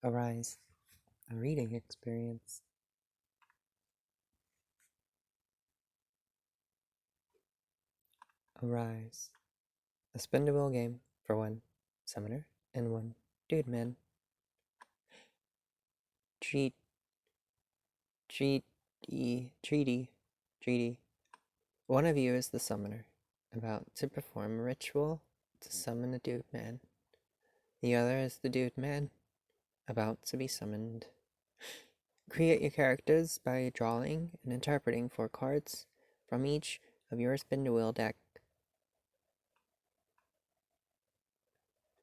Arise, a reading experience. Arise, a Spindlewheel game for one summoner and one dude man. Treaty. One of you is the summoner, about to perform a ritual to summon a dude man. The other is the dude man, about to be summoned. Create your characters by drawing and interpreting 4 cards from each of your Spindlewheel deck.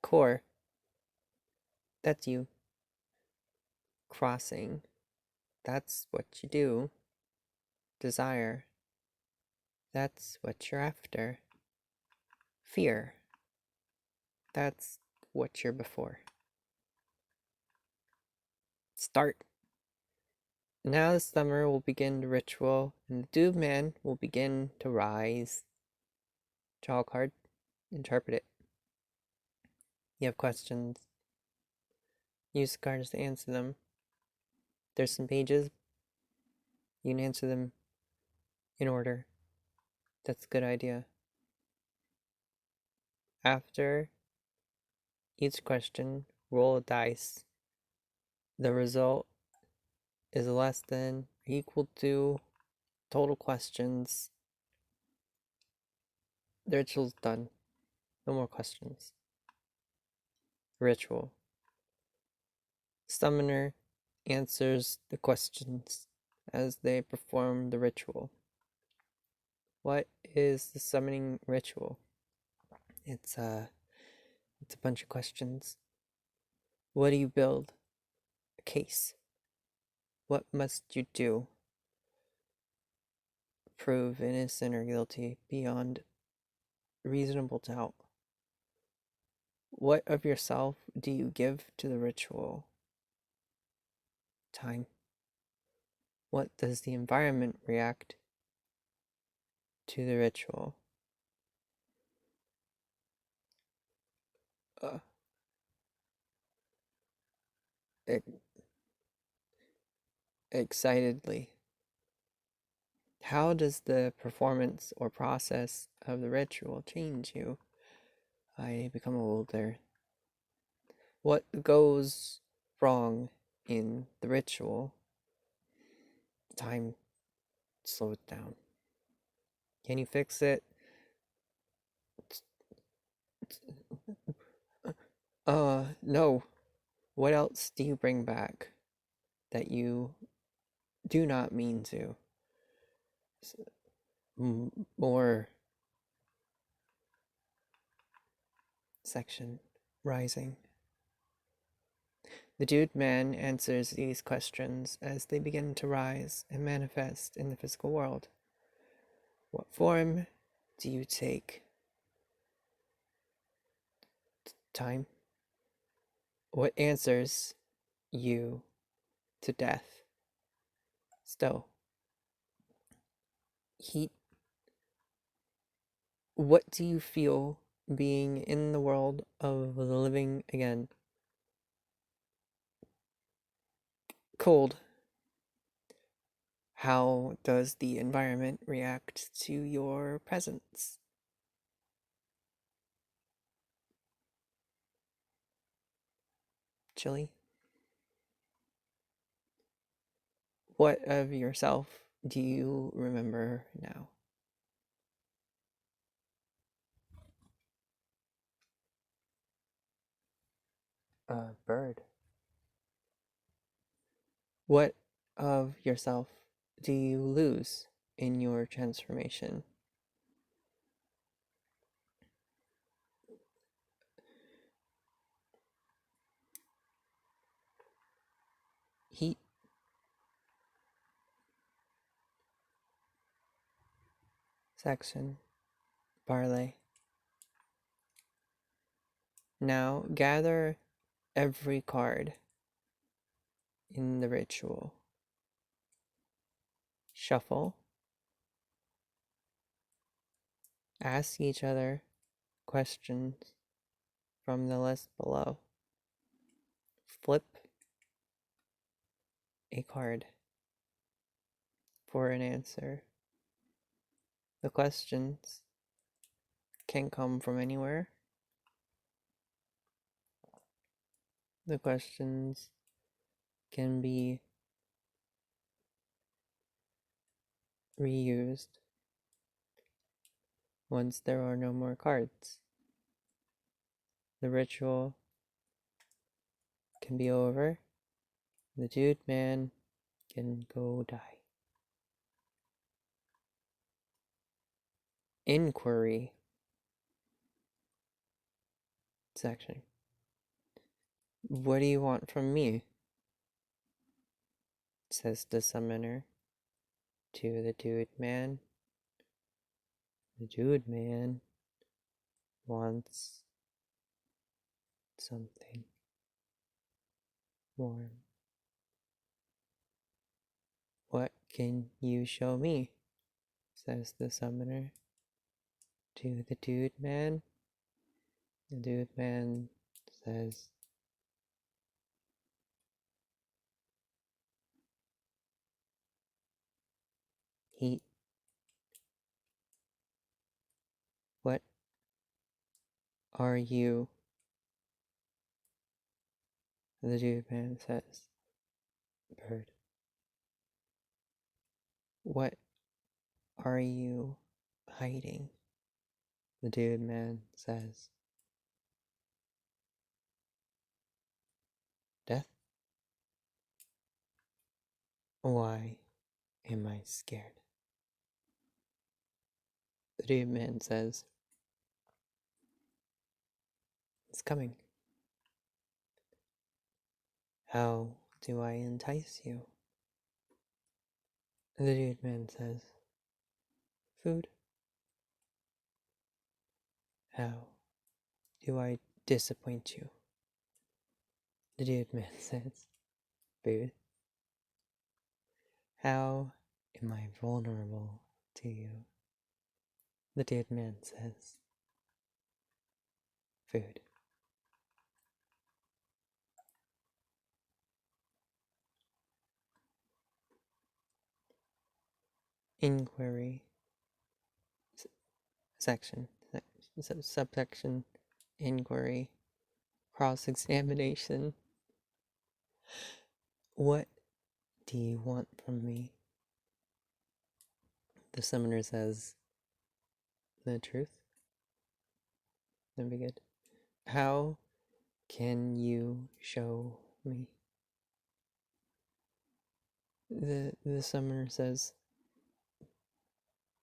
Core, that's you. Crossing, that's what you do. Desire, that's what you're after. Fear, that's what you're before. Start. Now the summoner will begin the ritual, and the dude man will begin to rise. Draw a card, interpret it. You have questions. Use the cards to answer them. There's some pages. You can answer them in order. That's a good idea. After each question, roll a dice. The result is less than or equal to total questions. The ritual's done. No more questions. Ritual. Summoner answers the questions as they perform the ritual. What is the summoning ritual? It's a bunch of questions. What do you build? A case. What must you do? Prove innocent or guilty beyond reasonable doubt. What of yourself do you give to the ritual? Time. What does the environment react to the ritual? Excitedly. How does the performance or process of the ritual change you? I become older. What goes wrong in the ritual? Time. Slow it down. Can you fix it? No. What else do you bring back that you do not mean to? More section. Rising. The dude man answers these questions as they begin to rise and manifest in the physical world. What form do you take? Time. What answers you to death? Still. Heat. What do you feel being in the world of the living again? Cold. How does the environment react to your presence? Chilly. What of yourself do you remember now? Bird. What of yourself do you lose in your transformation? Heat. Section. Barley. Now gather every card in the ritual. Shuffle. Ask each other questions from the list below. Flip a card for an answer. The questions can come from anywhere. The questions can be reused once there are no more cards. The ritual can be over. The dude man can go die. Inquiry section. What do you want from me? Says the summoner to the dude man. The dude man wants something warm. What can you show me? Says the summoner to the dude man. The dude man says, heat. What are you? The dude man says, bird. What are you hiding? The dude man says, death. Why am I scared? The dude man says, it's coming. How do I entice you? The dude man says, food. How do I disappoint you? The dude man says, food. How am I vulnerable to you? The dude man says, food. Inquiry section, subsection, inquiry, cross-examination. What do you want from me? The summoner says, the truth. That'd be good. How can you show me? The summoner says,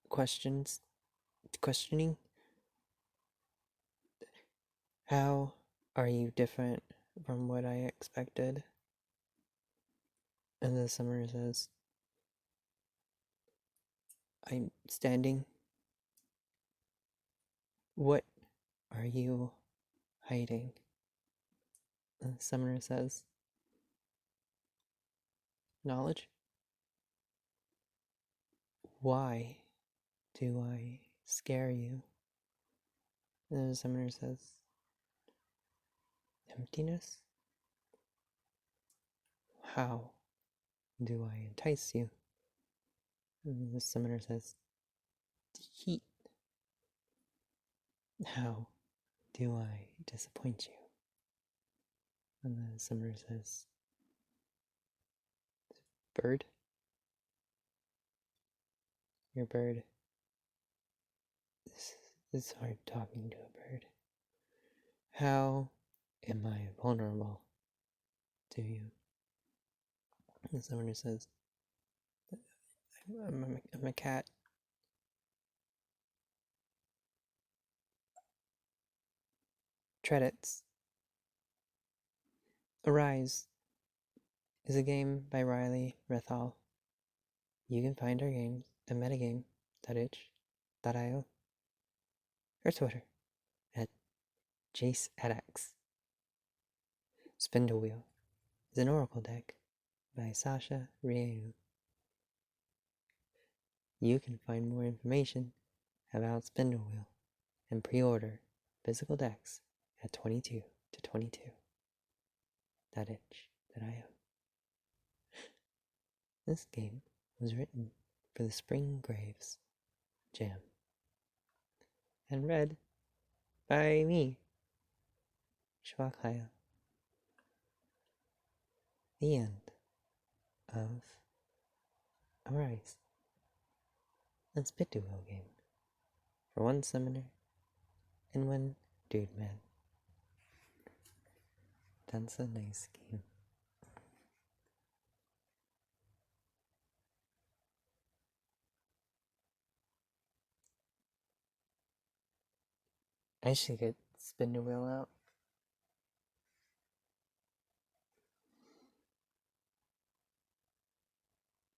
questioning. How are you different from what I expected? And the summoner says, I'm standing. What are you hiding? And the summoner says, knowledge. Why do I scare you? And the summoner says, emptiness. How do I entice you? And the summoner says, heat. How do I disappoint you? And the summoner says, bird. Your bird. This is hard talking to a bird. How am I vulnerable to you? And the summoner says, I'm a cat. Credits. Arise is a game by rethal. You can find our games at metagame.itch.io or Twitter at JaceAdX. Spindlewheel is an oracle deck by Sasha Ryu. You can find more information about Spindlewheel and pre-order physical decks at 22 to 22.itch.io. This game was written for the Spring Graves Jam and read by me, Shwakaya. The end of Arise. Let's Spindlewheel game for one summoner and one dude man. That's a nice game. I should get Spindlewheel out.